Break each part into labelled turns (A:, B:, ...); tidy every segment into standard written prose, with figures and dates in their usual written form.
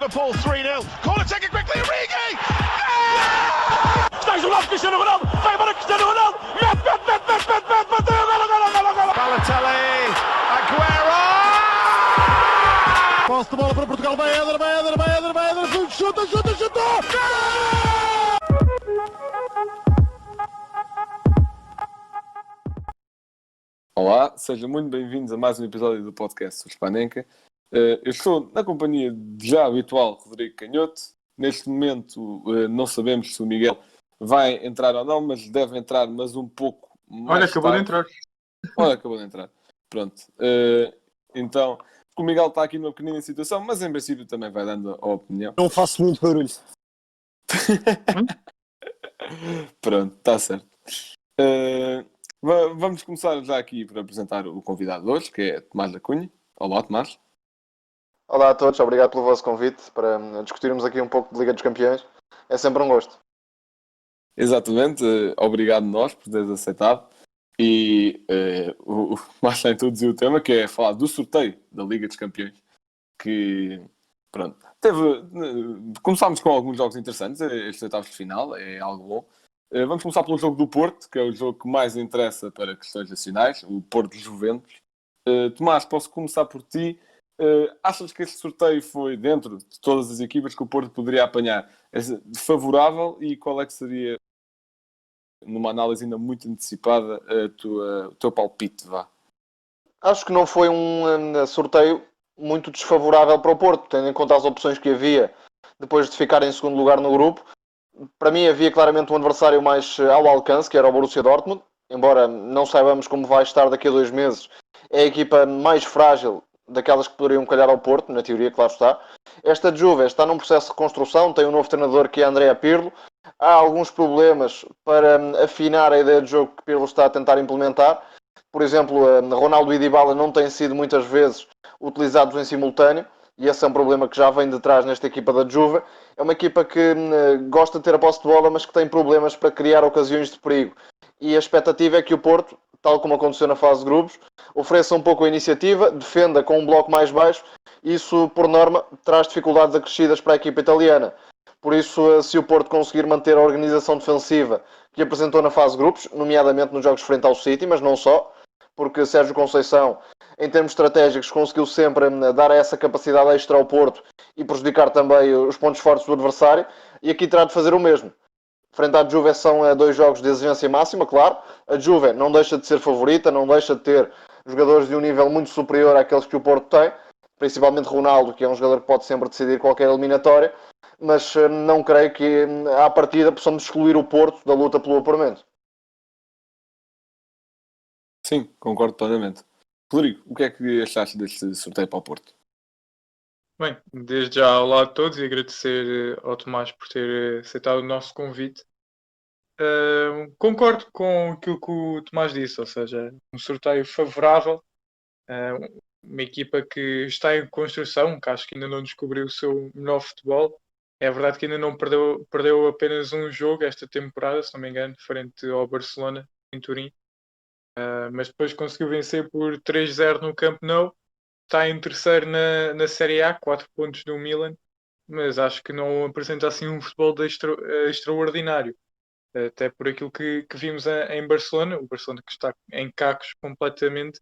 A: Liverpool 3-0. Corner taken quickly, Origi!
B: Está isolado Cristiano Ronaldo, vai embora Cristiano Ronaldo, mete, bateu, golo.
A: Balotelli, Aguero!
C: Posse de bola para Portugal, vai Éder, chuta!
D: Olá, sejam muito bem-vindos a mais um episódio do podcast Spanenka. Eu estou na companhia de já habitual Rodrigo Canhoto. Neste momento não sabemos se o Miguel vai entrar ou não, mas deve entrar, mas um pouco mais
E: Olha, acabou de entrar.
D: Olha, acabou de entrar. Pronto. Então, o Miguel está aqui numa pequenina situação, mas em princípio também vai dando a opinião.
C: Não faço muito barulho.
D: Pronto, está certo. Vamos começar já aqui por apresentar o convidado de hoje, que é Tomás da Cunha. Olá, Tomás.
F: Olá a todos, obrigado pelo vosso convite para discutirmos aqui um pouco de Liga dos Campeões. É sempre um gosto.
D: Exatamente, obrigado nós por teres aceitado. E o Tomás já introduziu o tema, que é falar do sorteio da Liga dos Campeões. Que, pronto, começámos com alguns jogos interessantes, estes oitavos de final, é algo bom. Vamos começar pelo jogo do Porto, que é o jogo que mais interessa para questões nacionais, o Porto de Juventus. Tomás, posso começar por ti. Achas que este sorteio foi, dentro de todas as equipas que o Porto poderia apanhar, favorável, e qual é que seria, numa análise ainda muito antecipada, o teu palpite? Vá.
F: Acho que não foi um sorteio muito desfavorável para o Porto, tendo em conta as opções que havia depois de ficar em segundo lugar no grupo. Para mim havia claramente um adversário mais ao alcance, que era o Borussia Dortmund, embora não saibamos como vai estar daqui a 2 meses. É a equipa mais frágil daquelas que poderiam calhar ao Porto, na teoria, claro está. Esta Juve está num processo de reconstrução, tem um novo treinador que é Andrea Pirlo. Há alguns problemas para afinar a ideia de jogo que Pirlo está a tentar implementar. Por exemplo, Ronaldo e Dybala não têm sido muitas vezes utilizados em simultâneo, e esse é um problema que já vem de trás nesta equipa da Juve. É uma equipa que gosta de ter a posse de bola, mas que tem problemas para criar ocasiões de perigo. E a expectativa é que o Porto, tal como aconteceu na fase de grupos, ofereça um pouco a iniciativa, defenda com um bloco mais baixo. Isso, por norma, traz dificuldades acrescidas para a equipa italiana. Por isso, se o Porto conseguir manter a organização defensiva que apresentou na fase de grupos, nomeadamente nos jogos frente ao City, mas não só, porque Sérgio Conceição, em termos estratégicos, conseguiu sempre dar essa capacidade extra ao Porto e prejudicar também os pontos fortes do adversário, e aqui terá de fazer o mesmo. Frente à Juve são 2 jogos de exigência máxima, claro. A Juve não deixa de ser favorita, não deixa de ter jogadores de um nível muito superior àqueles que o Porto tem, principalmente Ronaldo, que é um jogador que pode sempre decidir qualquer eliminatória, mas não creio que à partida possamos excluir o Porto da luta pelo apuramento.
D: Sim, concordo plenamente. Rodrigo, o que é que achaste deste sorteio para o Porto?
E: Bem, desde já olá a todos e agradecer ao Tomás por ter aceitado o nosso convite. Concordo com aquilo que o Tomás disse, ou seja, um sorteio favorável, uma equipa que está em construção, que acho que ainda não descobriu o seu melhor futebol. É verdade que ainda não perdeu apenas um jogo esta temporada, se não me engano, frente ao Barcelona, em Turim. Mas depois conseguiu vencer por 3-0 no Camp Nou. Está em terceiro na Série A, 4 pontos do Milan, mas acho que não apresenta assim um futebol extraordinário. Até por aquilo que vimos em Barcelona, o Barcelona que está em cacos completamente,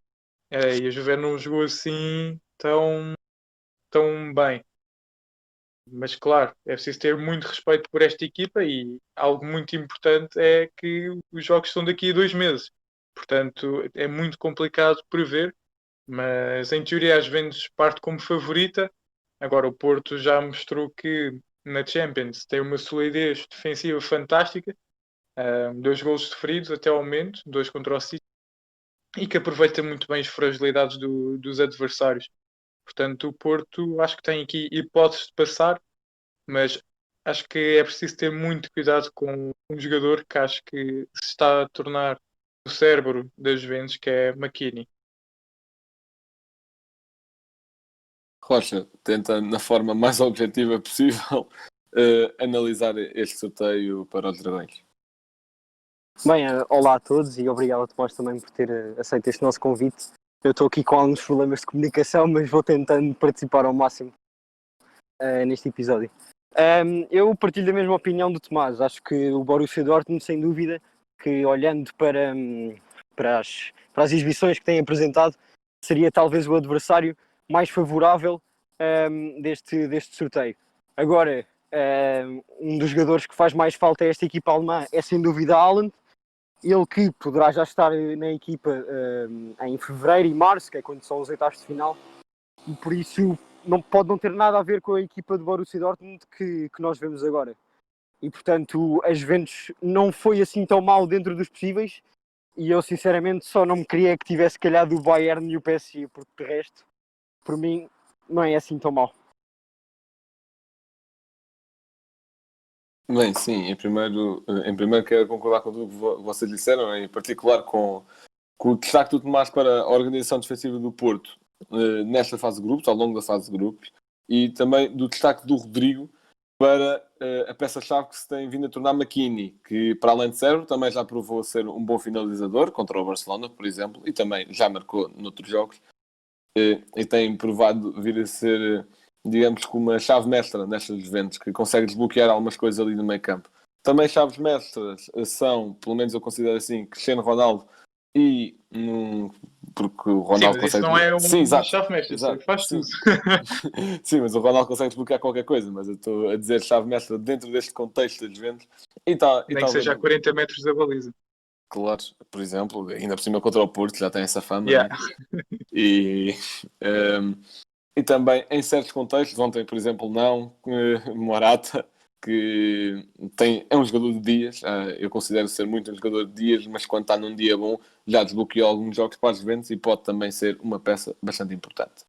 E: e a Juve não jogou assim tão bem. Mas claro, é preciso ter muito respeito por esta equipa, e algo muito importante é que os jogos são daqui a 2 meses. Portanto, é muito complicado prever, mas em teoria a Juventus parte como favorita. Agora o Porto já mostrou que na Champions tem uma solidez defensiva fantástica, 2 golos sofridos até ao momento, 2 contra o City, e que aproveita muito bem as fragilidades dos adversários. Portanto, o Porto acho que tem aqui hipóteses de passar, mas acho que é preciso ter muito cuidado com um jogador que acho que se está a tornar o cérebro das Juventus, que é McKennie.
D: Rocha, tenta, na forma mais objetiva possível, analisar este sorteio para os Dragões.
G: Bem, olá a todos e obrigado a Tomás também por ter aceito este nosso convite. Eu estou aqui com alguns problemas de comunicação, mas vou tentando participar ao máximo. neste episódio. Eu partilho da mesma opinião do Tomás. Acho que o Borussia Dortmund, sem dúvida, que olhando para as exibições que tem apresentado, seria talvez o adversário mais favorável deste sorteio. Agora, um dos jogadores que faz mais falta a esta equipa alemã é sem dúvida Haaland. Ele que poderá já estar na equipa em fevereiro e março, que é quando são os oitavos de final, e por isso pode não ter nada a ver com a equipa do Borussia Dortmund que nós vemos agora. E portanto, a Juventus não foi assim tão mal dentro dos possíveis, e eu sinceramente só não me queria que tivesse calhado o Bayern e o PSG, porque de resto, por mim, não é assim tão mal.
D: Bem, sim, em primeiro quero concordar com tudo que vocês disseram, em particular com o destaque do Tomás para a organização defensiva do Porto nesta fase de grupos, ao longo da fase de grupos, e também do destaque do Rodrigo para a peça-chave que se tem vindo a tornar McKennie, que para além de ser, também já provou ser um bom finalizador contra o Barcelona, por exemplo, e também já marcou noutros jogos, e tem provado vir a ser, digamos, como uma chave mestra nestas Juventus, que consegue desbloquear algumas coisas ali no meio campo. Também chaves mestras são, pelo menos eu considero assim, Cristiano Ronaldo e porque o Ronaldo
E: Sim, mas
D: consegue...
E: isso não é
D: exato,
E: chave mestre, isso faz tudo.
D: Sim, mas o Ronaldo consegue desbloquear qualquer coisa, mas eu estou a dizer chave mestra dentro deste contexto das Juventus.
E: Nem que seja a 40 metros da baliza.
D: Claro, por exemplo, ainda por cima contra o Porto, já tem essa fama.
E: Yeah.
D: Né? E também em certos contextos, ontem, por exemplo, Morata, que é um jogador de dias, eu considero ser muito um jogador de dias, mas quando está num dia bom, já desbloqueou alguns jogos para as Juventus e pode também ser uma peça bastante importante.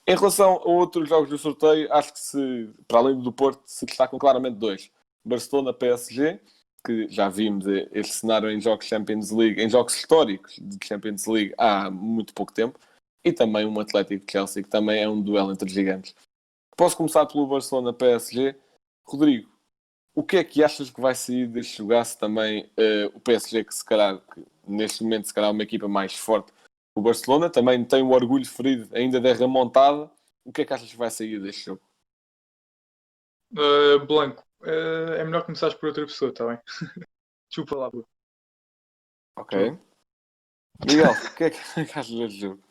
D: Em relação a outros jogos do sorteio, acho que para além do Porto, se destacam claramente dois. Barcelona-PSG, que já vimos este cenário em jogos Champions League, em jogos históricos de Champions League há muito pouco tempo, e também um Atlético-Chelsea, que também é um duelo entre gigantes. Posso começar pelo Barcelona-PSG. Rodrigo, o que é que achas que vai sair deste jogaço também o PSG, que se calhar, que neste momento se calhar é uma equipa mais forte? O Barcelona também tem o orgulho ferido ainda da remontada. O que é que achas que vai sair deste jogo?
E: Blanco, é melhor começares por outra pessoa, está bem? Chupa lá, bro.
D: Ok. Miguel, o que é que achas deste jogo?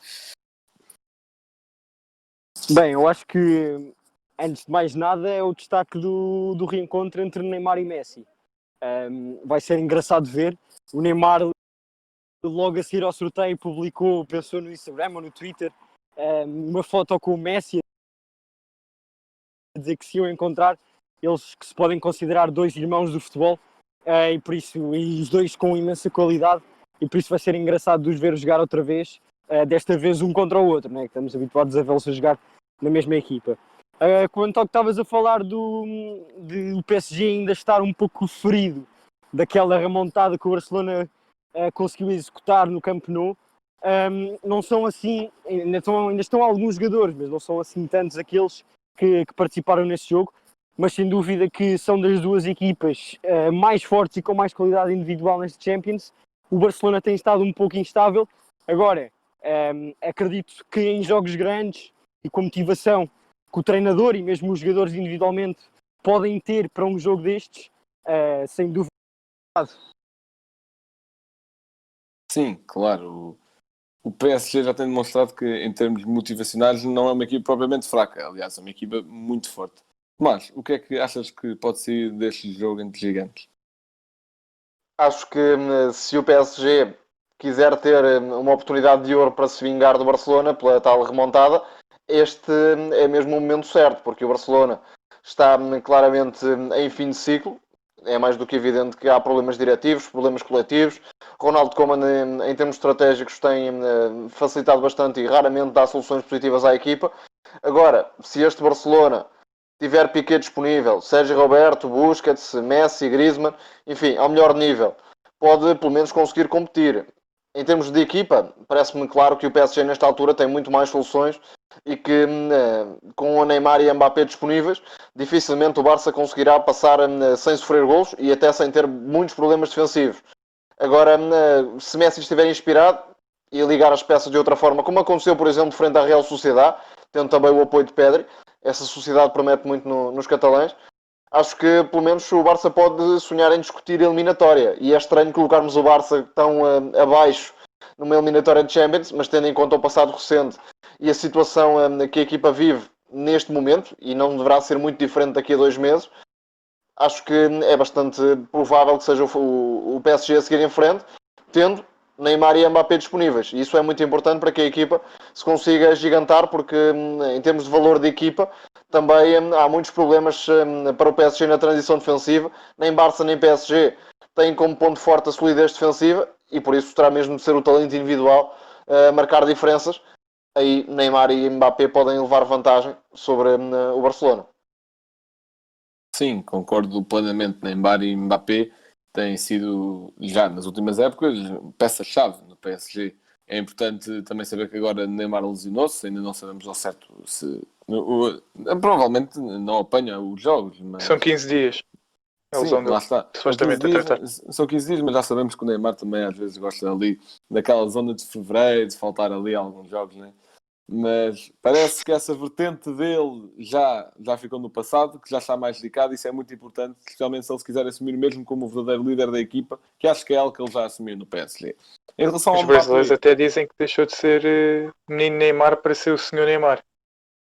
G: Bem, eu acho que antes de mais nada é o destaque do reencontro entre Neymar e Messi. Vai ser engraçado ver. O Neymar, logo a seguir ao sorteio, pensou no Instagram ou no Twitter, uma foto com o Messi a dizer que se iam encontrar, eles que se podem considerar dois irmãos do futebol, e os dois com imensa qualidade, e por isso vai ser engraçado de os ver jogar outra vez, desta vez um contra o outro, né? Que estamos habituados a vê-los a jogar na mesma equipa. Quanto ao que estavas a falar do PSG ainda estar um pouco ferido daquela remontada que o Barcelona conseguiu executar no Camp Nou, não são assim, ainda estão alguns jogadores, mas não são assim tantos aqueles que participaram nesse jogo, mas sem dúvida que são das duas equipas mais fortes e com mais qualidade individual neste Champions. O Barcelona tem estado um pouco instável. Agora, acredito que em jogos grandes e com motivação que o treinador e mesmo os jogadores individualmente podem ter para um jogo destes, sem dúvida.
D: Sim, claro. O PSG já tem demonstrado que, em termos motivacionais, não é uma equipa propriamente fraca. Aliás, é uma equipa muito forte. Mas, o que é que achas que pode sair deste jogo entre gigantes?
F: Acho que se o PSG quiser ter uma oportunidade de ouro para se vingar do Barcelona pela tal remontada, este é mesmo o momento certo, porque o Barcelona está claramente em fim de ciclo. É mais do que evidente que há problemas diretivos, problemas coletivos. Ronald Koeman, em termos estratégicos, tem facilitado bastante e raramente dá soluções positivas à equipa. Agora, se este Barcelona tiver Piqué disponível, Sérgio Roberto, Busquets, Messi, Griezmann, enfim, ao melhor nível, pode pelo menos conseguir competir. Em termos de equipa, parece-me claro que o PSG nesta altura tem muito mais soluções e que com o Neymar e Mbappé disponíveis, dificilmente o Barça conseguirá passar sem sofrer golos e até sem ter muitos problemas defensivos. Agora, se Messi estiver inspirado e ligar as peças de outra forma, como aconteceu, por exemplo, frente à Real Sociedade, tendo também o apoio de Pedri, essa sociedade promete muito nos catalães. Acho que pelo menos o Barça pode sonhar em discutir a eliminatória. E é estranho colocarmos o Barça tão abaixo numa eliminatória de Champions, mas tendo em conta o passado recente e a situação que a equipa vive neste momento, e não deverá ser muito diferente daqui a 2 meses, acho que é bastante provável que seja o PSG a seguir em frente, tendo Neymar e Mbappé disponíveis. E isso é muito importante para que a equipa se consiga gigantar, porque em termos de valor de equipa também há muitos problemas para o PSG na transição defensiva. Nem Barça nem PSG têm como ponto forte a solidez defensiva e por isso terá mesmo de ser o talento individual a marcar diferenças. Aí Neymar e Mbappé podem levar vantagem sobre o Barcelona.
D: Sim, concordo plenamente. Neymar e Mbappé têm sido, já nas últimas épocas, peça-chave no PSG. É importante também saber que agora Neymar lesionou-se, ainda não sabemos ao certo se... provavelmente não apanha os jogos. Mas...
E: São 15 dias.
D: Sim, lá está.
E: Supostamente a tratar.
D: São 15 dias, mas já sabemos que o Neymar também às vezes gosta ali daquela zona de fevereiro, de faltar ali alguns jogos, né? Mas parece que essa vertente dele já ficou no passado, que já está mais dedicado. Isso é muito importante, especialmente se ele se quiser assumir mesmo como o verdadeiro líder da equipa, que acho que é algo que ele já assumiu no PSG. Em relação
E: Os brasileiros até dizem que deixou de ser menino Neymar para ser o senhor Neymar.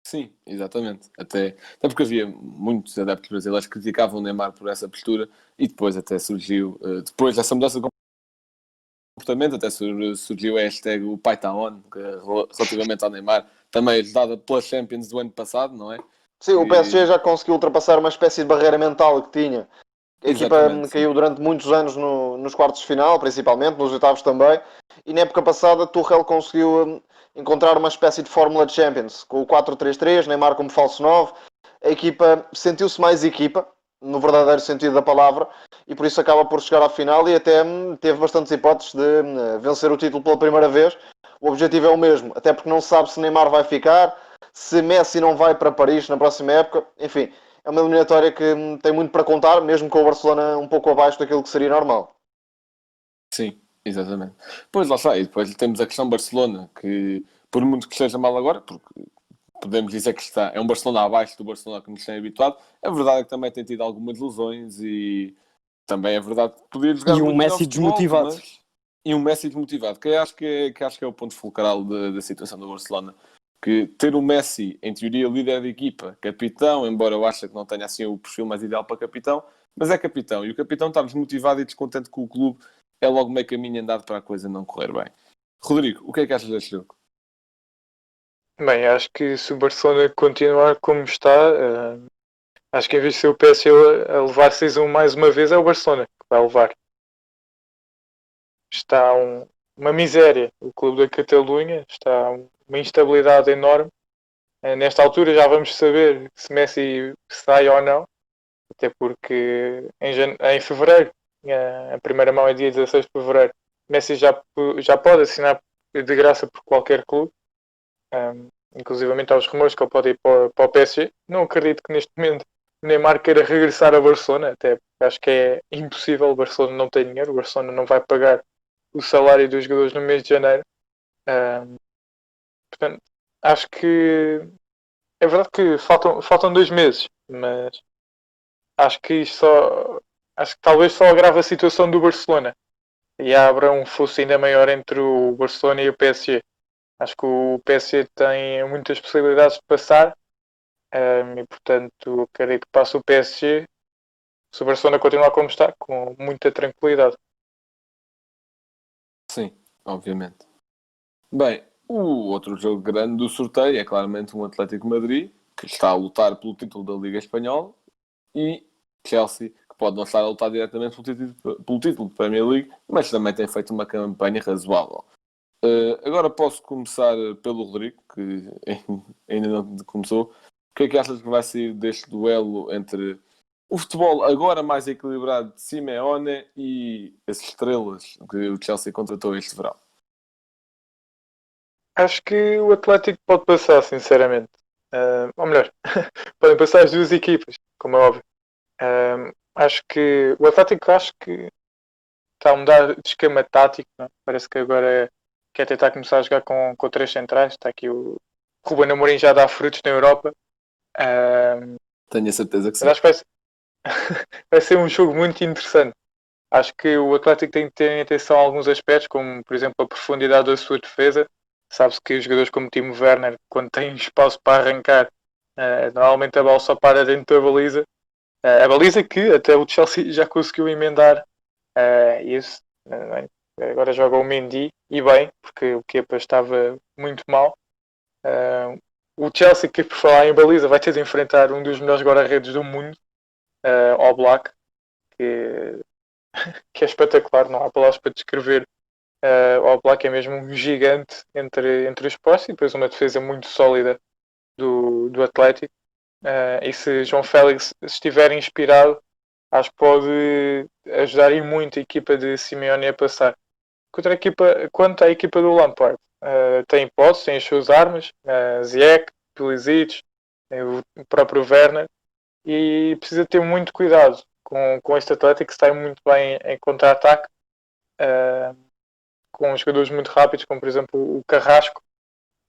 D: Sim, exatamente. Até porque havia muitos adeptos brasileiros que criticavam o Neymar por essa postura e depois até surgiu, depois dessa mudança de comportamento, até surgiu a hashtag o Pai Tá On, relativamente ao Neymar, também ajudada pela Champions do ano passado, não é?
F: Sim, o PSG já conseguiu ultrapassar uma espécie de barreira mental que tinha. A equipa caiu durante muitos anos nos quartos de final, principalmente, nos oitavos também. E na época passada, Tuchel conseguiu encontrar uma espécie de fórmula de Champions. Com o 4-3-3, Neymar como falso 9. A equipa sentiu-se mais equipa, no verdadeiro sentido da palavra, e por isso acaba por chegar à final e até teve bastantes hipóteses de vencer o título pela primeira vez. O objetivo é o mesmo, até porque não se sabe se Neymar vai ficar, se Messi não vai para Paris na próxima época. Enfim, é uma eliminatória que tem muito para contar, mesmo com o Barcelona um pouco abaixo daquilo que seria normal.
D: Sim, exatamente. Pois lá está, e depois temos a questão Barcelona, que por muito que esteja mal agora, porque podemos dizer que é um Barcelona abaixo do Barcelona que nos tem habituado, a verdade é que também tem tido algumas lesões e também é verdade que podia jogar
G: e um
D: muito
G: Messi
D: futebol,
G: desmotivado.
D: E um Messi desmotivado, que acho que é o ponto fulcral da situação do Barcelona. Que ter o Messi, em teoria, líder de equipa, capitão, embora eu ache que não tenha assim o perfil mais ideal para capitão, mas é capitão. E o capitão está desmotivado e descontente com o clube, é logo meio caminho andado para a coisa não correr bem. Rodrigo, o que é que achas deste jogo?
E: Bem, acho que se o Barcelona continuar como está, acho que em vez de ser o PSG a levar 6-1 mais uma vez, é o Barcelona que vai levar. Está uma miséria o clube da Catalunha, está uma instabilidade enorme. Nesta altura já vamos saber se Messi sai ou não, até porque em fevereiro, a primeira mão é dia 16 de fevereiro, Messi já pode assinar de graça por qualquer clube. Inclusivamente há os rumores que ele pode ir para o PSG. Não acredito que neste momento o Neymar queira regressar a Barcelona, até porque acho que é impossível. O Barcelona não tem dinheiro, o Barcelona não vai pagar o salário dos jogadores no mês de janeiro. Portanto, acho que é verdade que faltam 2 meses, mas acho que talvez só agrava a situação do Barcelona e abra um fosso ainda maior entre o Barcelona e o PSG. Acho que o PSG tem muitas possibilidades de passar e, portanto, acredito que passe o PSG se o Barcelona continuar como está, com muita tranquilidade.
D: Sim, obviamente. Bem, o outro jogo grande do sorteio é claramente um Atlético Madrid, que está a lutar pelo título da Liga Espanhola, e Chelsea, que pode não estar a lutar diretamente pelo título da Premier League, mas também tem feito uma campanha razoável. Agora posso começar pelo Rodrigo, que ainda não começou. O que é que achas que vai sair deste duelo entre o futebol agora mais equilibrado de Simeone e as estrelas que o Chelsea contratou este verão?
E: Acho que o Atlético pode passar, sinceramente. Ou melhor, podem passar as duas equipas, como é óbvio. Acho que o Atlético está a mudar de esquema tático. Não? Parece que agora quer tentar começar a jogar com 3 centrais. Está aqui o Ruben Amorim já dá frutos na Europa.
D: Tenho a certeza que
E: Mas
D: sim.
E: acho que vai ser um jogo muito interessante. Acho que o Atlético tem que ter em atenção a alguns aspectos, como por exemplo a profundidade da sua defesa. Sabe-se que os jogadores como Timo Werner, quando têm espaço para arrancar, normalmente a bola só para dentro da baliza. A baliza que até o Chelsea já conseguiu emendar isso. Agora joga o Mendy e bem, porque o Kepa estava muito mal. O Chelsea, que por falar em baliza, vai ter de enfrentar um dos melhores guarda-redes do mundo, Oblak, que é espetacular, não há palavras para descrever. O Oblak é mesmo um gigante entre os postos e depois uma defesa muito sólida do Atlético. E se João Félix estiver inspirado, acho que pode ajudar e muito a equipa de Simeone a passar. Quanto à equipa do Lampard, tem hipóteses, tem as suas armas, Ziyech, Pulisic, o próprio Werner, e precisa ter muito cuidado com este Atlético que está muito bem em contra-ataque, com jogadores muito rápidos, como por exemplo o Carrasco,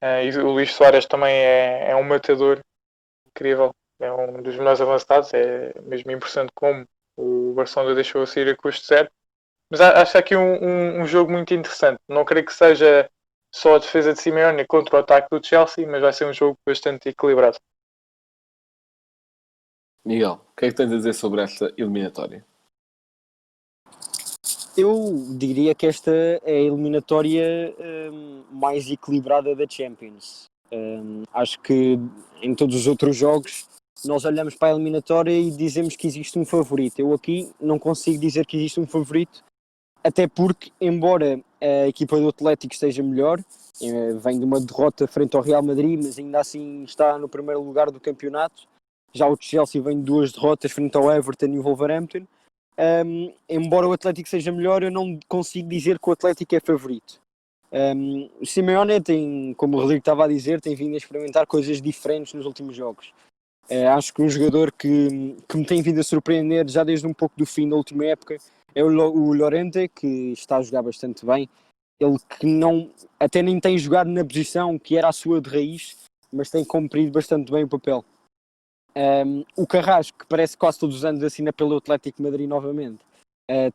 E: e o Luís Soares também é um matador incrível, é um dos melhores avançados, é mesmo impressionante como o Barcelona deixou a sair a custo zero. Mas acho aqui um jogo muito interessante. Não creio que seja só a defesa de Simeone contra o ataque do Chelsea, mas vai ser um jogo bastante equilibrado.
D: Miguel, o que é que tens a dizer sobre esta eliminatória?
G: Eu diria que esta é a eliminatória mais equilibrada da Champions. Acho que em todos os outros jogos nós olhamos para a eliminatória e dizemos que existe um favorito. Eu aqui não consigo dizer que existe um favorito, até porque, embora a equipa do Atlético esteja melhor, vem de uma derrota frente ao Real Madrid, mas ainda assim está no primeiro lugar do campeonato. Já o Chelsea vem de 2 derrotas frente ao Everton e o Wolverhampton. Embora o Atlético seja melhor, eu não consigo dizer que o Atlético é favorito. O Simeone tem, como o Rodrigo estava a dizer, tem vindo a experimentar coisas diferentes nos últimos jogos. Acho que um jogador que me tem vindo a surpreender já desde um pouco do fim da última época é o Llorente, que está a jogar bastante bem. Ele que até nem tem jogado na posição que era a sua de raiz, mas tem cumprido bastante bem o papel. O Carrasco, que parece quase todos os anos assina pelo Atlético de Madrid novamente,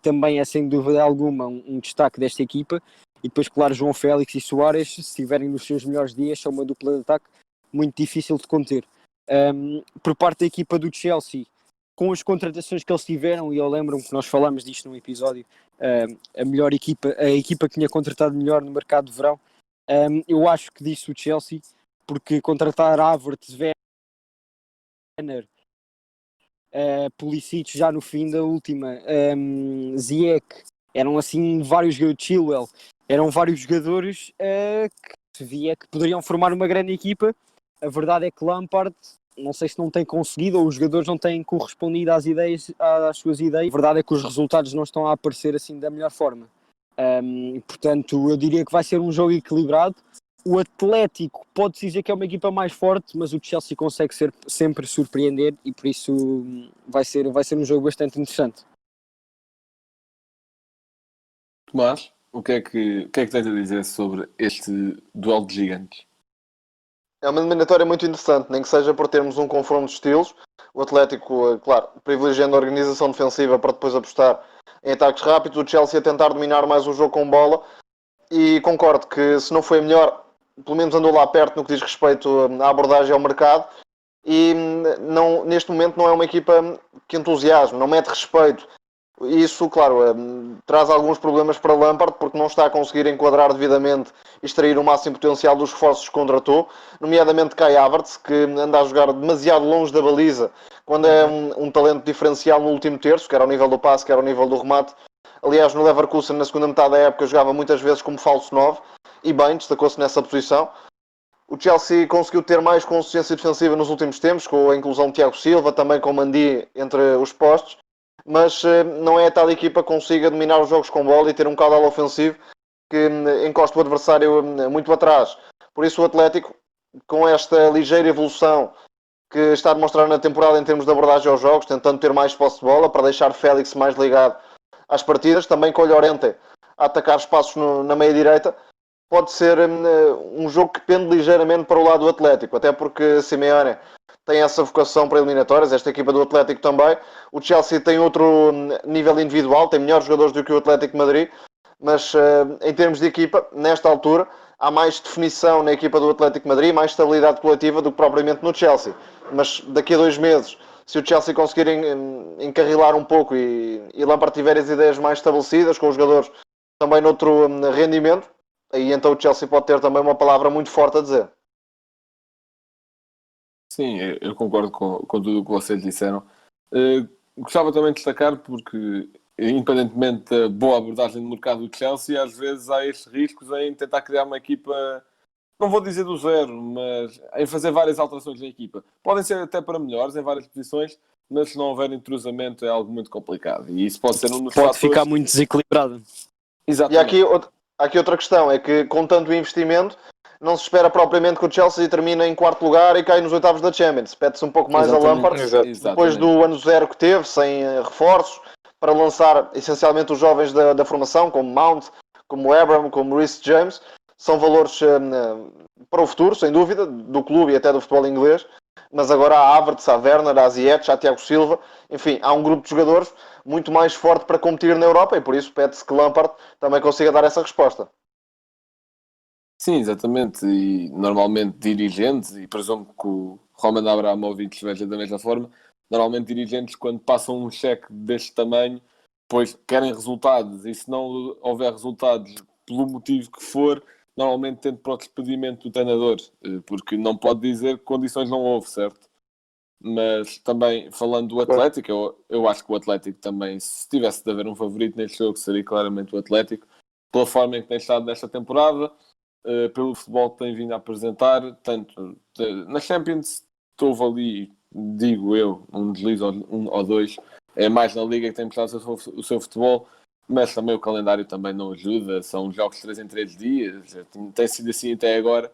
G: também é sem dúvida alguma um destaque desta equipa. E depois, claro, João Félix e Soares, se estiverem nos seus melhores dias, são uma dupla de ataque muito difícil de conter. Por parte da equipa do Chelsea, com as contratações que eles tiveram, e eu lembro-me que nós falámos disto num episódio, a equipa que tinha contratado melhor no mercado de verão, eu acho que disse o Chelsea, porque contratar Havertz, Werner, Pulisic já no fim da última, Ziyech, eram assim vários jogadores, Chilwell, eram vários jogadores que se via que poderiam formar uma grande equipa. A verdade é que Lampard, não sei se não tem conseguido ou os jogadores não têm correspondido às suas ideias. A verdade é que os resultados não estão a aparecer assim da melhor forma. Portanto, eu diria que vai ser um jogo equilibrado. O Atlético pode-se dizer que é uma equipa mais forte, mas o Chelsea consegue sempre surpreender e por isso vai ser um jogo bastante interessante.
D: Tomás, o que é que tens a dizer sobre este duelo de gigantes?
F: É uma eliminatória muito interessante, nem que seja por termos um confronto de estilos. O Atlético, claro, privilegiando a organização defensiva para depois apostar em ataques rápidos. O Chelsea a tentar dominar mais o jogo com bola. E concordo que se não foi melhor, pelo menos andou lá perto no que diz respeito à abordagem ao mercado. E neste momento não é uma equipa que entusiasme, não mete respeito. Isso, claro, traz alguns problemas para Lampard, porque não está a conseguir enquadrar devidamente e extrair o máximo potencial dos reforços que contratou, nomeadamente Kai Havertz, que anda a jogar demasiado longe da baliza, quando é um talento diferencial no último terço, quer ao nível do passe, quer ao nível do remate. Aliás, no Leverkusen, na segunda metade da época, jogava muitas vezes como falso 9, e bem, destacou-se nessa posição. O Chelsea conseguiu ter mais consistência defensiva nos últimos tempos, com a inclusão de Thiago Silva, também com Mendy entre os postos, mas não é a tal equipa que consiga dominar os jogos com bola e ter um caudal ofensivo que encosta o adversário muito atrás. Por isso o Atlético, com esta ligeira evolução que está a demonstrar na temporada em termos de abordagem aos jogos, tentando ter mais posse de bola para deixar Félix mais ligado às partidas, também com o Llorente a atacar espaços na meia-direita, pode ser um jogo que pende ligeiramente para o lado do Atlético, até porque Simeone tem essa vocação para eliminatórias, esta equipa do Atlético também. O Chelsea tem outro nível individual, tem melhores jogadores do que o Atlético de Madrid, mas em termos de equipa, nesta altura, há mais definição na equipa do Atlético de Madrid, mais estabilidade coletiva do que propriamente no Chelsea. Mas daqui a 2 meses, se o Chelsea conseguir encarrilar um pouco e Lampard tiver as ideias mais estabelecidas, com os jogadores também noutro rendimento, aí então o Chelsea pode ter também uma palavra muito forte a dizer.
D: Sim, eu concordo com tudo o que vocês disseram. Gostava também de destacar porque, independentemente da boa abordagem do mercado do Chelsea, às vezes há estes riscos em tentar criar uma equipa, não vou dizer do zero, mas em fazer várias alterações na equipa. Podem ser até para melhores em várias posições, mas se não houver entrosamento é algo muito complicado. E isso pode ser um dos
G: Pode
D: fatores...
G: ficar muito desequilibrado.
F: E
D: Exatamente.
F: há aqui outra questão, é que com tanto investimento, não se espera propriamente que o Chelsea termine em 4º lugar e caia nos oitavos da Champions. Pede-se um pouco mais a Lampard, depois do ano zero que teve, sem reforços, para lançar essencialmente os jovens da formação, como Mount, como Abraham, como Reece James. São valores para o futuro, sem dúvida, do clube e até do futebol inglês. Mas agora há Havertz, há Werner, há Ziyech, há Thiago Silva. Enfim, há um grupo de jogadores muito mais forte para competir na Europa e por isso pede-se que Lampard também consiga dar essa resposta.
D: Sim, exatamente. E normalmente dirigentes, e presumo que o Roman Abramovich veja da mesma forma, normalmente dirigentes, quando passam um cheque deste tamanho, pois querem resultados, e se não houver resultados, pelo motivo que for, normalmente tende para o despedimento do treinador, porque não pode dizer que condições não houve, certo? Mas também, falando do Atlético, eu acho que o Atlético também, se tivesse de haver um favorito neste jogo, seria claramente o Atlético, pela forma em que tem estado nesta temporada, pelo futebol que tem vindo a apresentar, tanto na Champions, houve ali, digo eu, um deslize um ou dois, é mais na Liga que tem mostrado o seu futebol, mas também o calendário também não ajuda, são jogos 3 em 3 dias, tem sido assim até agora.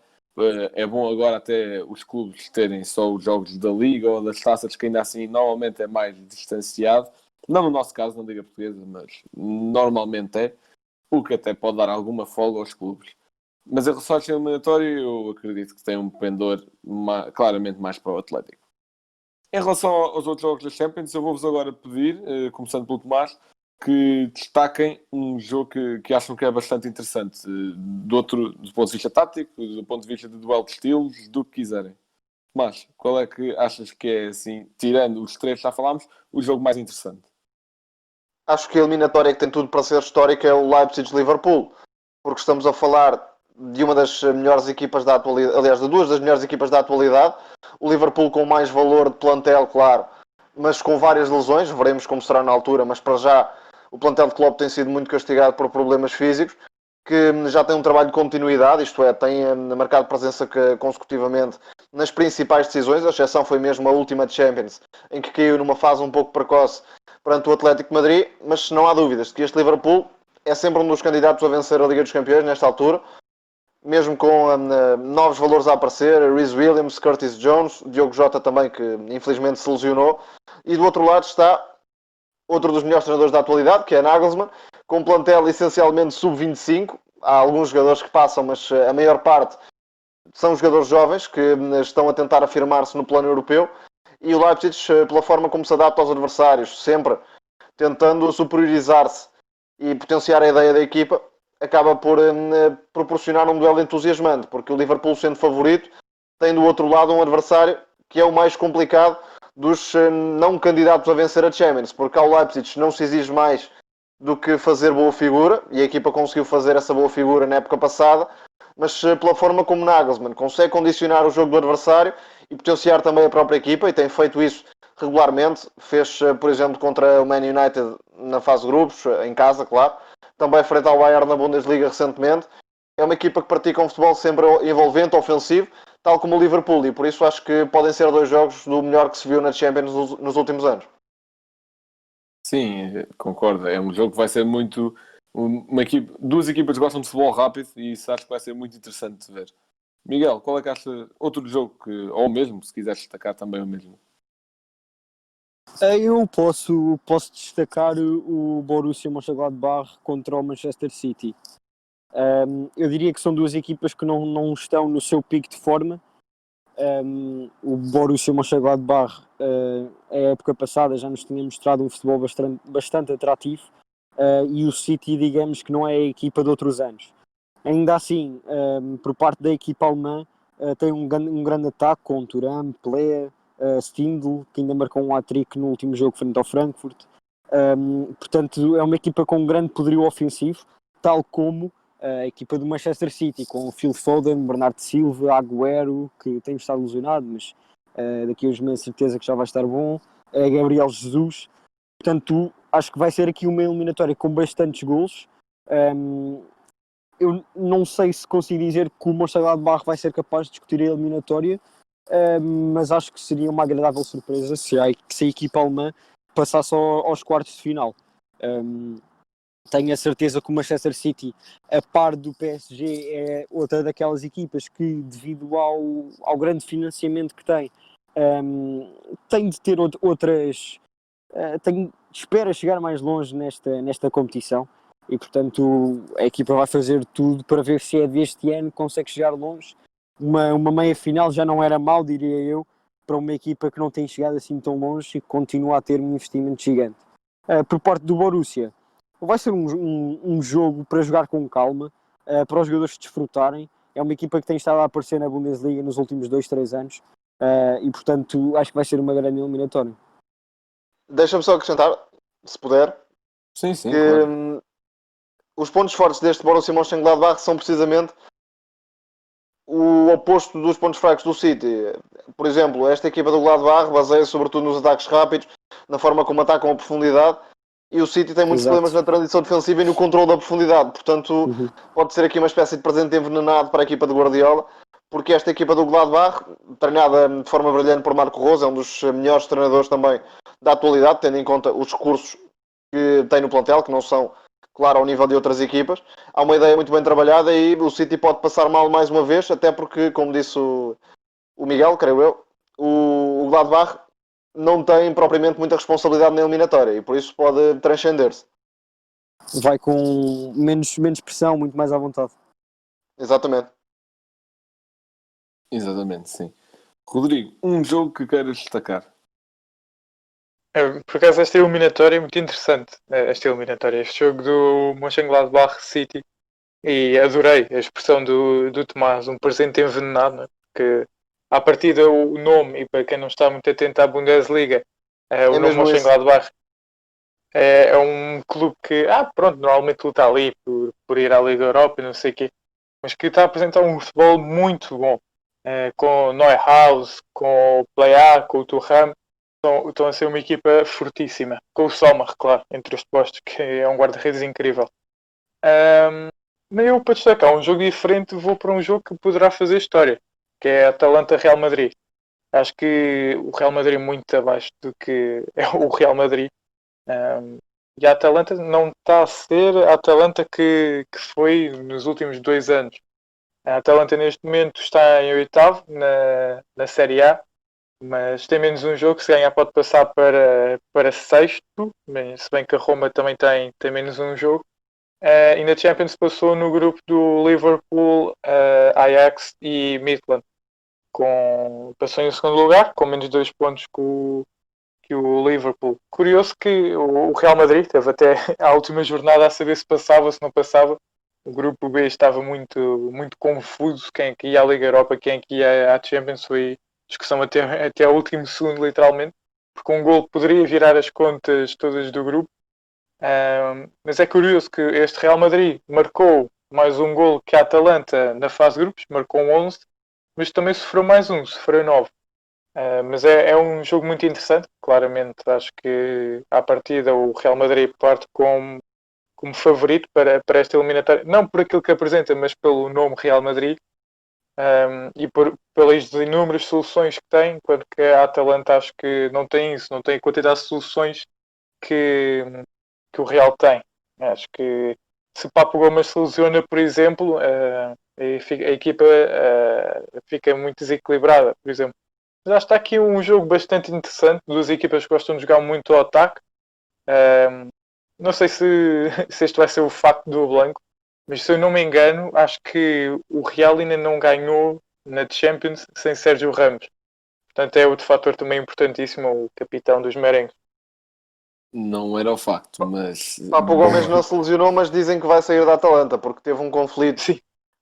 D: É bom agora até os clubes terem só os jogos da Liga ou das taças, que ainda assim normalmente é mais distanciado, não no nosso caso na Liga Portuguesa, mas normalmente é, o que até pode dar alguma folga aos clubes. Mas em relação ao eliminatório, eu acredito que tem um pendor claramente mais para o Atlético. Em relação aos outros jogos da Champions, eu vou-vos agora pedir, começando pelo Tomás, que destaquem um jogo que acham que é bastante interessante, do ponto de vista tático, do ponto de vista de duelo de estilos, do que quiserem. Tomás, qual é que achas que é, assim, tirando os 3 que já falámos, o jogo mais interessante?
F: Acho que a eliminatória que tem tudo para ser histórica é o Leipzig-Liverpool, porque estamos a falar de uma das melhores equipas da atualidade, aliás, de duas das melhores equipas da atualidade. O Liverpool com mais valor de plantel, claro, mas com várias lesões, veremos como será na altura, mas para já o plantel de Klopp tem sido muito castigado por problemas físicos, que já tem um trabalho de continuidade, isto é, tem marcado presença consecutivamente nas principais decisões, a exceção foi mesmo a última de Champions, em que caiu numa fase um pouco precoce perante o Atlético de Madrid, mas não há dúvidas de que este Liverpool é sempre um dos candidatos a vencer a Liga dos Campeões nesta altura, mesmo com novos valores a aparecer, Reece Williams, Curtis Jones, Diogo Jota também, que infelizmente se lesionou, e do outro lado está outro dos melhores treinadores da atualidade, que é Nagelsmann, com um plantel essencialmente sub-25. Há alguns jogadores que passam, mas a maior parte são jogadores jovens que estão a tentar afirmar-se no plano europeu. E o Leipzig, pela forma como se adapta aos adversários, sempre tentando superiorizar-se e potenciar a ideia da equipa, acaba por proporcionar um duelo entusiasmante, porque o Liverpool, sendo favorito, tem do outro lado um adversário que é o mais complicado dos não candidatos a vencer a Champions, porque ao Leipzig não se exige mais do que fazer boa figura, e a equipa conseguiu fazer essa boa figura na época passada, mas pela forma como Nagelsmann consegue condicionar o jogo do adversário e potenciar também a própria equipa, e tem feito isso regularmente, fez, por exemplo, contra o Man United na fase de grupos, em casa, claro, também frente ao Bayern na Bundesliga recentemente. É uma equipa que pratica um futebol sempre envolvente, ofensivo, tal como o Liverpool, e por isso acho que podem ser 2 jogos do melhor que se viu na Champions nos últimos anos.
D: Sim, concordo. É um jogo que vai ser muito... duas equipas que gostam de futebol rápido e isso acho que vai ser muito interessante de ver. Miguel, qual é que acha outro jogo ou mesmo, se quiseres destacar também o mesmo?
G: Eu posso destacar o Borussia Mönchengladbach contra o Manchester City. Eu diria que são duas equipas que não estão no seu pico de forma, o Borussia Mönchengladbach, a época passada, já nos tinha mostrado um futebol bastante atrativo, e o City, digamos que não é a equipa de outros anos. Ainda assim, por parte da equipa alemã, tem um grande ataque com Thuram, Pelé, Stindl, que ainda marcou um hat-trick no último jogo frente ao Frankfurt. Portanto, é uma equipa com um grande poderio ofensivo, tal como a equipa do Manchester City, com o Phil Foden, Bernardo Silva, Agüero, que tem estado lesionado, mas daqui a uns meses certeza que já vai estar bom, Gabriel Jesus. Portanto, acho que vai ser aqui uma eliminatória com bastantes golos. Eu não sei se consigo dizer que o Mönchengladbach vai ser capaz de discutir a eliminatória, mas acho que seria uma agradável surpresa se a equipa alemã passasse aos quartos de final. Tenho a certeza que o Manchester City, a par do PSG, é outra daquelas equipas que, devido ao grande financiamento que tem de ter outras... espera chegar mais longe nesta competição. E, portanto, a equipa vai fazer tudo para ver se é deste ano que consegue chegar longe. Uma meia-final já não era mal, diria eu, para uma equipa que não tem chegado assim tão longe e que continua a ter um investimento gigante. Por parte do Borussia, vai ser um jogo para jogar com calma, para os jogadores desfrutarem. É uma equipa que tem estado a aparecer na Bundesliga nos últimos 2-3 anos e, portanto, acho que vai ser uma grande eliminatória.
F: Deixa-me só acrescentar, se puder,
D: Sim, sim,
F: que
D: claro.
F: os pontos fortes deste Borussia Mönchengladbach são precisamente o oposto dos pontos fracos do City. Por exemplo, esta equipa do Gladbach baseia sobretudo nos ataques rápidos, na forma como atacam a profundidade, e o City tem muitos problemas na transição defensiva e no controle da profundidade. Portanto, pode ser aqui uma espécie de presente envenenado para a equipa de Guardiola, porque esta equipa do Gladbach, treinada de forma brilhante por Marco Rose, é um dos melhores treinadores também da atualidade, tendo em conta os recursos que tem no plantel, que não são, claro, ao nível de outras equipas. Há uma ideia muito bem trabalhada e o City pode passar mal mais uma vez, até porque, como disse o Miguel, creio eu, o Gladbach não tem propriamente muita responsabilidade na eliminatória e por isso pode transcender-se.
G: Vai com menos pressão, muito mais à vontade.
F: Exatamente.
D: Exatamente, sim. Rodrigo, um jogo que queiras destacar?
E: Por acaso esta eliminatória é muito interessante. Este jogo do Mönchengladbach City, e adorei a expressão do Tomás, um presente envenenado, né? Porque à partida o nome, e para quem não está muito atento à Bundesliga, o nome Mönchengladbach é um clube que, pronto, normalmente luta ali por ir à Liga Europa e não sei o quê, mas que está a apresentar um futebol muito bom, com o Neuhaus, com o Plea, com o Thuram. Estão a ser uma equipa fortíssima, com o Sommer, claro, entre os postos, que é um guarda-redes incrível. Mas eu, para destacar um jogo diferente, vou para um jogo que poderá fazer história, que é Atalanta-Real Madrid. Acho que o Real Madrid é muito abaixo do que é o Real Madrid. E a Atalanta não está a ser a Atalanta que foi nos últimos 2 anos. A Atalanta neste momento está em 8º na Série A, mas tem menos um jogo. Se ganhar pode passar para 6º, se bem que a Roma também tem menos um jogo. E na Champions passou no grupo do Liverpool, Ajax e Midland. Passou em segundo lugar, com menos 2 pontos que o Liverpool. Curioso que o Real Madrid teve até à última jornada a saber se passava ou se não passava. O grupo B estava muito, muito confuso. Quem é que ia à Liga Europa, quem é que ia à Champions, foi discussão até ao último segundo, literalmente, porque um gol poderia virar as contas todas do grupo. Mas é curioso que este Real Madrid marcou mais um gol que a Atalanta na fase de grupos, marcou 11, mas também sofreu mais um, sofreu 9. Mas é um jogo muito interessante. Claramente acho que à partida o Real Madrid parte como favorito para esta eliminatória, não por aquilo que apresenta, mas pelo nome Real Madrid, e pelas inúmeras soluções que tem, enquanto que a Atalanta acho que não tem isso, não tem a quantidade de soluções que o Real tem. Acho que se Papo Gomes se lesiona, por exemplo, a equipa fica muito desequilibrada, por exemplo. Mas acho que está aqui um jogo bastante interessante. Duas equipas que gostam de jogar muito ao ataque. Não sei se este vai ser o facto do Blanco, mas se eu não me engano, acho que o Real ainda não ganhou na Champions sem Sérgio Ramos. Portanto, é outro fator também importantíssimo, o capitão dos merengues.
D: Não era o facto, mas.
F: Papo Gomes não se lesionou, mas dizem que vai sair da Atalanta porque teve um conflito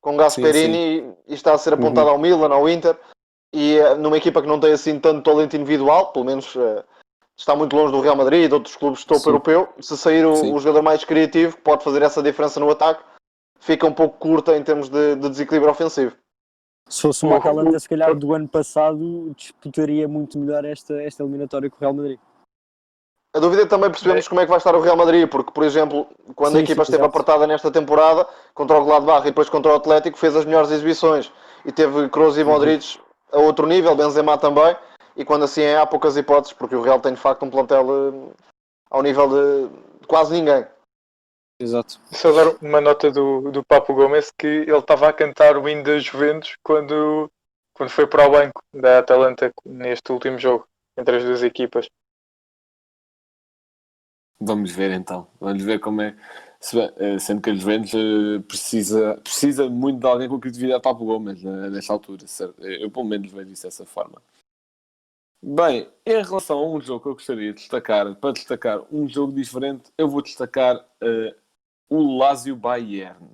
F: com Gasperini e está a ser apontado ao Milan, ao Inter. E numa equipa que não tem assim tanto talento individual, pelo menos está muito longe do Real Madrid e de outros clubes de topo europeu. Se sair o jogador mais criativo, que pode fazer essa diferença no ataque, fica um pouco curta em termos de desequilíbrio ofensivo.
G: Se fosse uma Atalanta, se calhar do ano passado, disputaria muito melhor esta eliminatória com o Real Madrid.
F: A dúvida é também percebemos como é que vai estar o Real Madrid, porque, por exemplo, quando a equipa esteve apertada nesta temporada, contra o Gladbach e depois contra o Atlético, fez as melhores exibições. E teve Kroos e Modric a outro nível, Benzema também, e quando assim há poucas hipóteses, porque o Real tem de facto um plantel ao nível de quase ninguém.
G: Exato.
E: Só dar uma nota do Papo Gomes, que ele estava a cantar o hino da Juventus quando foi para o banco da Atalanta neste último jogo, entre as duas equipas.
D: Vamos ver então. Vamos ver como é. Sendo que a Juventus precisa muito de alguém com criatividade para o Gomes nesta altura. Certo? Eu pelo menos vejo isso dessa forma. Bem, em relação a um jogo que eu gostaria de destacar, para destacar um jogo diferente, eu vou destacar o Lazio Bayern.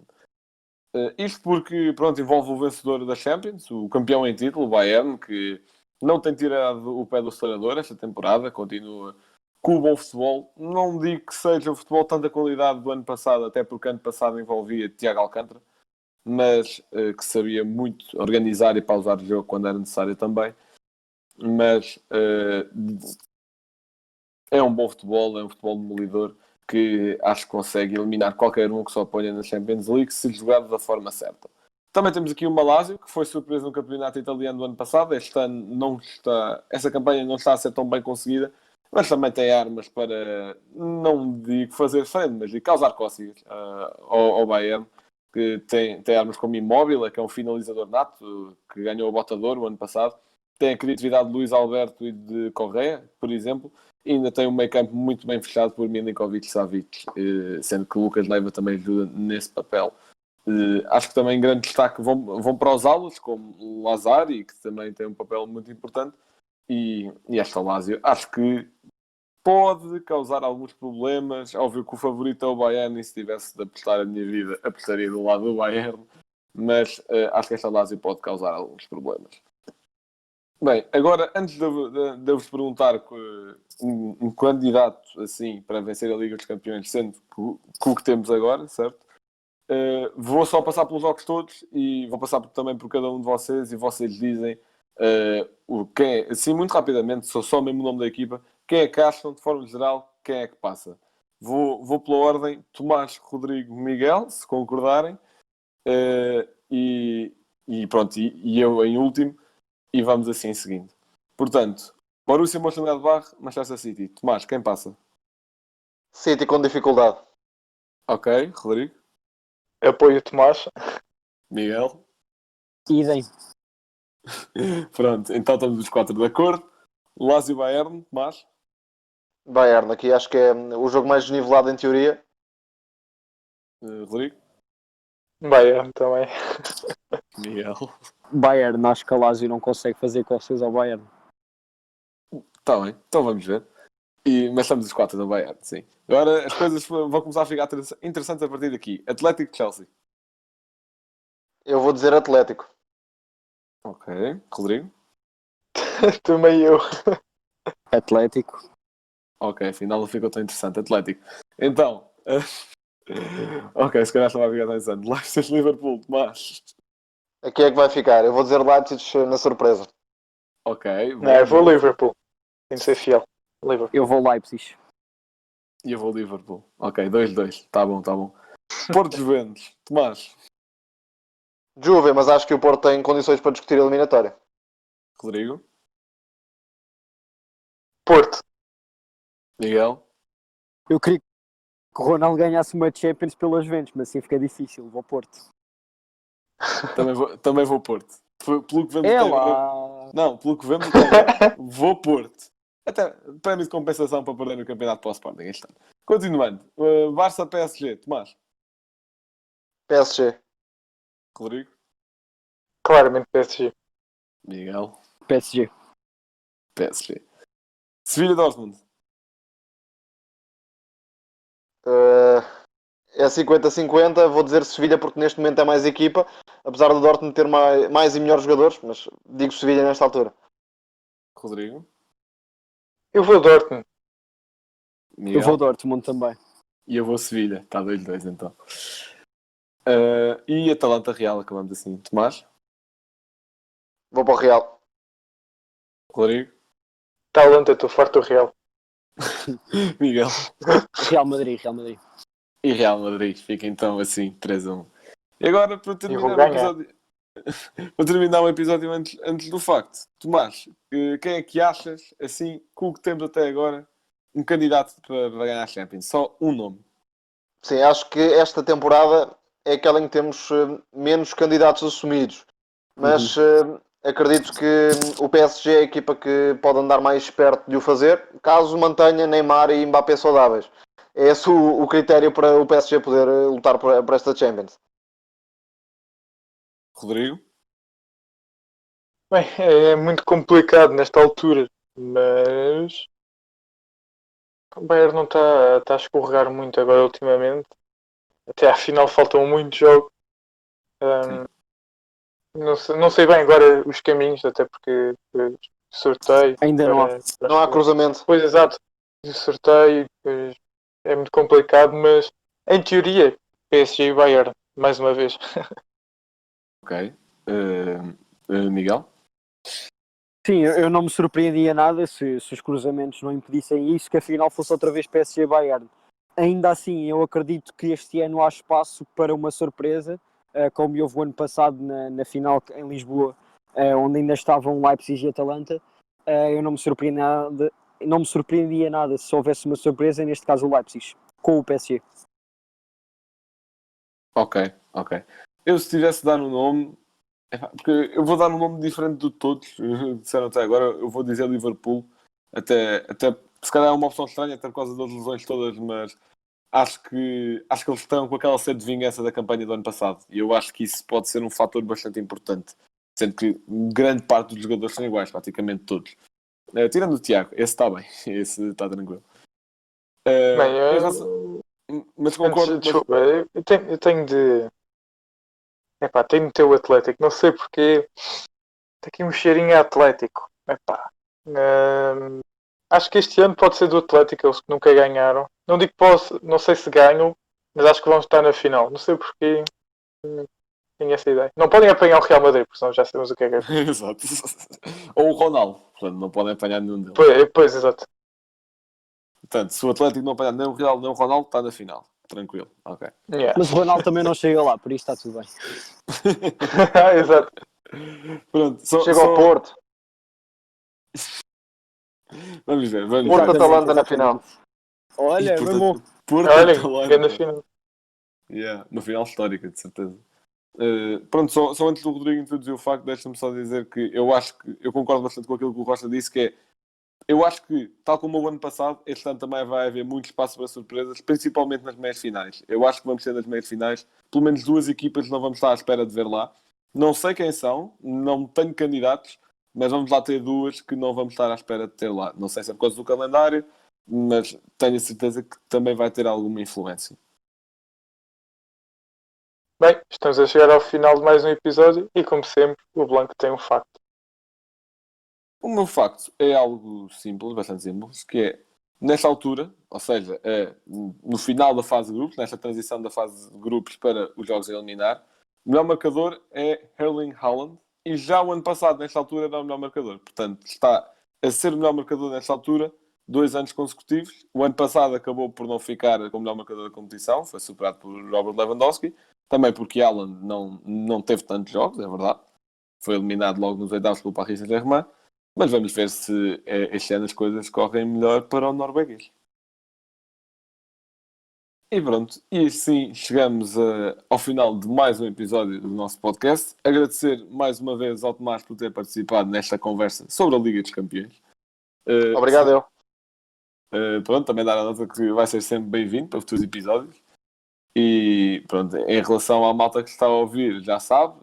D: Isto porque, pronto, envolve o vencedor da Champions, o campeão em título, o Bayern, que não tem tirado o pé do acelerador esta temporada, continua com o bom futebol. Não digo que seja o futebol tanta qualidade do ano passado, até porque ano passado envolvia Thiago Alcântara, mas que sabia muito organizar e pausar o jogo quando era necessário também. Mas é um bom futebol, é um futebol demolidor que acho que consegue eliminar qualquer um que se oponha na Champions League se jogado da forma certa. Também temos aqui o Lazio, que foi surpresa no campeonato italiano do ano passado. Este ano essa campanha não está a ser tão bem conseguida, mas também tem armas para, não digo fazer frente, mas de causar cócegas ao Bayern, que tem armas como Immobile, que é um finalizador nato, que ganhou o Bota de Ouro o ano passado. Tem a criatividade de Luís Alberto e de Correa, por exemplo, e ainda tem um meio-campo muito bem fechado por Milinkovic-Savic, sendo que Lucas Leiva também ajuda nesse papel. Acho que também grande destaque vão para os alas, como Lazari, que também tem um papel muito importante, e esta Lazio acho que pode causar alguns problemas. Óbvio que o favorito é o Bayern, e se tivesse de apostar a minha vida, apostaria do lado do Bayern, mas acho que esta Lazio pode causar alguns problemas. Bem, agora, antes de eu vos perguntar um candidato assim para vencer a Liga dos Campeões, sendo que o que temos agora, certo? Vou só passar pelos jogos todos e vou passar também por cada um de vocês, e vocês dizem quem é, assim muito rapidamente, só mesmo o nome da equipa, quem é que acham, de forma geral, quem é que passa. Vou pela ordem: Tomás, Rodrigo, Miguel, se concordarem, e pronto, e eu em último, e vamos assim seguindo. Portanto, Borussia Mönchengladbach, Manchester City. Tomás, quem passa?
F: City com dificuldade.
D: Ok, Rodrigo.
E: Apoio Tomás.
D: Miguel.
G: Idem.
D: Pronto, então estamos os quatro de acordo. Lazio Bayern, Tomás.
F: Bayern, aqui acho que é o jogo mais desnivelado em teoria.
D: Rodrigo.
E: Bayern também.
D: Miguel.
G: Bayern, acho que a Lazio não consegue fazer cócegas ao Bayern.
D: Está bem, então vamos ver. Mas estamos os quatro da Bayern, sim. Agora as coisas vão começar a ficar interessantes a partir daqui. Atlético-Chelsea.
F: Eu vou dizer Atlético.
D: Ok, Rodrigo.
E: Também eu.
G: Atlético.
D: Ok, afinal não ficou tão interessante. Atlético. Então, ok, se calhar estava a ficar tão interessante. Leicester-Liverpool, Tomás.
F: Aqui é que vai ficar. Eu vou dizer Leipzig na surpresa.
D: Ok.
E: Não, eu vou Liverpool. Tem de ser fiel. Liverpool.
G: Eu vou Leipzig.
D: E eu vou Liverpool. Ok, 2-2. Tá bom. Porto-Juventus, Tomás.
F: Juve, mas acho que o Porto tem condições para discutir a eliminatória.
D: Rodrigo.
E: Porto.
D: Miguel.
G: Eu queria que o Ronaldo ganhasse uma Champions pelas Juventus, mas assim fica difícil. Vou Porto.
D: Também vou Porto. Pelo que vemos
G: É
D: até
G: lá.
D: agora. Não, pelo que vemos até agora, vou Porto. Até prémio de compensação para perder o campeonato para o Sporting este ano. Continuando. Barça-PSG, Tomás.
F: PSG.
D: Rodrigo.
E: Claramente PSG.
D: Miguel,
G: PSG.
D: PSG. Sevilha-Dortmund.
F: É 50-50, vou dizer Sevilha porque neste momento é mais equipa, apesar do Dortmund ter mais e melhores jogadores, mas digo Sevilha nesta altura.
D: Rodrigo.
E: Eu vou Dortmund.
D: Miguel.
G: Eu vou Dortmund também.
D: E eu vou Sevilha. Está 2-2 então. E Atalanta Real, acabamos assim. Tomás.
F: Vou para o Real.
D: Rodrigo.
E: Talanta, estou farto do Real.
D: Miguel.
G: Real Madrid, Real Madrid.
D: E Real Madrid. Fica então assim, 3-1. E agora, para terminar
E: vou
D: o
E: ganhar.
D: episódio... para terminar o episódio antes do facto. Tomás, quem é que achas, assim, com o que temos até agora, um candidato para ganhar a Champions? Só um nome.
F: Sim, acho que esta temporada é aquela em que temos menos candidatos assumidos. Mas acredito que o PSG é a equipa que pode andar mais perto de o fazer, caso mantenha Neymar e Mbappé saudáveis. É esse o critério para o PSG poder lutar por esta Champions.
D: Rodrigo.
E: Bem, é muito complicado nesta altura, mas o Bayern não está a escorregar muito agora ultimamente. Até à final faltam muitos jogos. Não sei bem agora os caminhos, até porque sorteio.
G: Ainda não há.
F: Não há cruzamento.
E: Pois, exato. O sorteio pois, é muito complicado, mas em teoria, PSG e Bayern, mais uma vez.
D: Ok. Miguel.
G: Sim, eu não me surpreendia nada se os cruzamentos não impedissem isso, que afinal fosse outra vez PSG Bayern. Ainda assim, eu acredito que este ano há espaço para uma surpresa, como houve o ano passado na final em Lisboa, onde ainda estavam Leipzig e Atalanta. Eu não me surpreendia nada se houvesse uma surpresa, neste caso o Leipzig, com o PSG.
D: Ok. Eu se tivesse de dar um nome, porque eu vou dar um nome diferente de todos, disseram até agora, eu vou dizer Liverpool, até se calhar é uma opção estranha, até por causa das lesões todas, mas acho que eles estão com aquela sede de vingança da campanha do ano passado, e eu acho que isso pode ser um fator bastante importante, sendo que grande parte dos jogadores são iguais, praticamente todos. Tirando o Tiago, esse está bem, esse está tranquilo.
E: Bem,
D: Mas concordo.
E: Desculpa, eu tenho de. Tenho de ter o Atlético, não sei porquê. Tem aqui um cheirinho atlético. Acho que este ano pode ser do Atlético, eles que nunca ganharam. Não digo que posso, não sei se ganham, mas acho que vão estar na final. Não sei porquê. Tenho essa ideia. Não podem apanhar o Real Madrid, porque senão já sabemos o que é que é.
D: Exato. Ou o Ronaldo, portanto, não podem apanhar nenhum deles.
E: Pois, exato.
D: Portanto, se o Atlético não apanhar nem o Real nem o Ronaldo, está na final. Tranquilo, ok.
E: Yeah.
G: Mas o Ronaldo também não chega lá, por isso está tudo bem.
E: Exato.
D: Pronto,
F: Chega ao Porto.
D: Vamos ver.
F: Porto-Atalanta na final.
G: Olha, foi bom.
D: Porto-Atalanta.
E: Olha, na final.
D: Yeah, uma final histórica, de certeza. Pronto, só antes do Rodrigo introduzir o facto, deixa-me só dizer que eu concordo bastante com aquilo que o Rocha disse, que é, eu acho que, tal como o ano passado, este ano também vai haver muito espaço para surpresas, principalmente nas meias finais. Eu acho que vamos ter nas meias finais, pelo menos duas equipas não vamos estar à espera de ver lá. Não sei quem são, não tenho candidatos, mas vamos lá ter duas que não vamos estar à espera de ter lá. Não sei se é por causa do calendário, mas tenho a certeza que também vai ter alguma influência.
E: Bem, estamos a chegar ao final de mais um episódio e, como sempre, o Blanco tem um facto.
D: O meu facto é algo simples, bastante simples, que é, nesta altura, ou seja, no final da fase de grupos, nesta transição da fase de grupos para os jogos a eliminar, o melhor marcador é Erling Haaland, e já o ano passado, nesta altura, era o melhor marcador. Portanto, está a ser o melhor marcador nesta altura, 2 anos consecutivos. O ano passado acabou por não ficar como o melhor marcador da competição, foi superado por Robert Lewandowski, também porque Haaland não teve tantos jogos, é verdade. Foi eliminado logo nos oitavos pelo Paris Saint-Germain. Mas vamos ver se este ano as coisas correm melhor para o norueguês. E pronto, e assim chegamos ao final de mais um episódio do nosso podcast. Agradecer mais uma vez ao Tomás por ter participado nesta conversa sobre a Liga dos Campeões.
F: Obrigado, eu.
D: Pronto, também dar a nota que vai ser sempre bem-vindo para futuros episódios. E pronto, em relação à malta que está a ouvir, já sabe,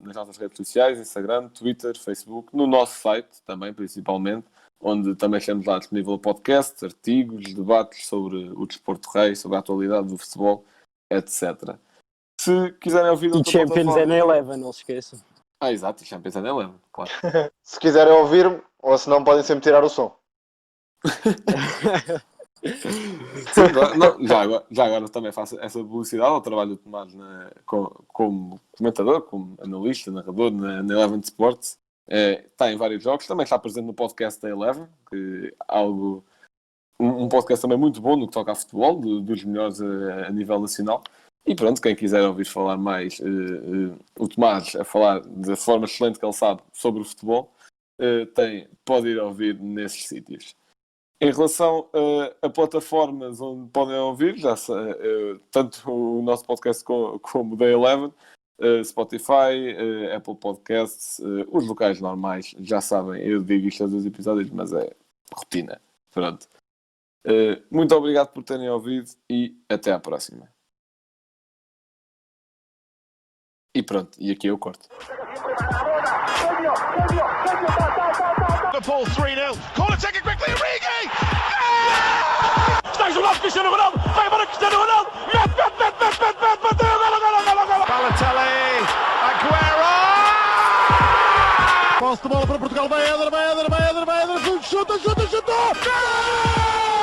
D: nas nossas redes sociais, Instagram, Twitter, Facebook, no nosso site também, principalmente, onde também estamos lá disponível podcasts, artigos, debates sobre o desporto rei, sobre a atualidade do futebol, etc. Se quiserem ouvir
G: E
D: outra
G: Champions
D: plataforma...
G: é na Eleven, não se esqueçam.
D: Exato, e Champions é na Eleven, claro.
F: Se quiserem ouvir-me, ou se não, podem sempre tirar o som.
D: Sim, não, já agora também faço essa publicidade ao trabalho do Tomás como comentador, como analista, narrador na Eleven Sports. Está em vários jogos, também está presente no podcast da Eleven, que é um podcast também muito bom no que toca a futebol, dos melhores a nível nacional. E pronto, quem quiser ouvir falar mais, o Tomás a falar da forma excelente que ele sabe sobre o futebol, pode ir ouvir nesses sítios. Em relação a plataformas onde podem ouvir, tanto o nosso podcast como o da Eleven, Spotify, Apple Podcasts, os locais normais, já sabem, eu digo isto todos os episódios, mas é rotina. Pronto. Muito obrigado por terem ouvido e até à próxima. E pronto, e aqui eu corto.
A: Liverpool 3-0. Corner taken quickly. Origi!
B: Está jogado Cristiano Ronaldo. Vai embora Cristiano Ronaldo. Mete. Bateu. Golo.
A: Balotelli. Aguero!
C: Posse de bola para Portugal. Vai Éder. Chuta. Gol!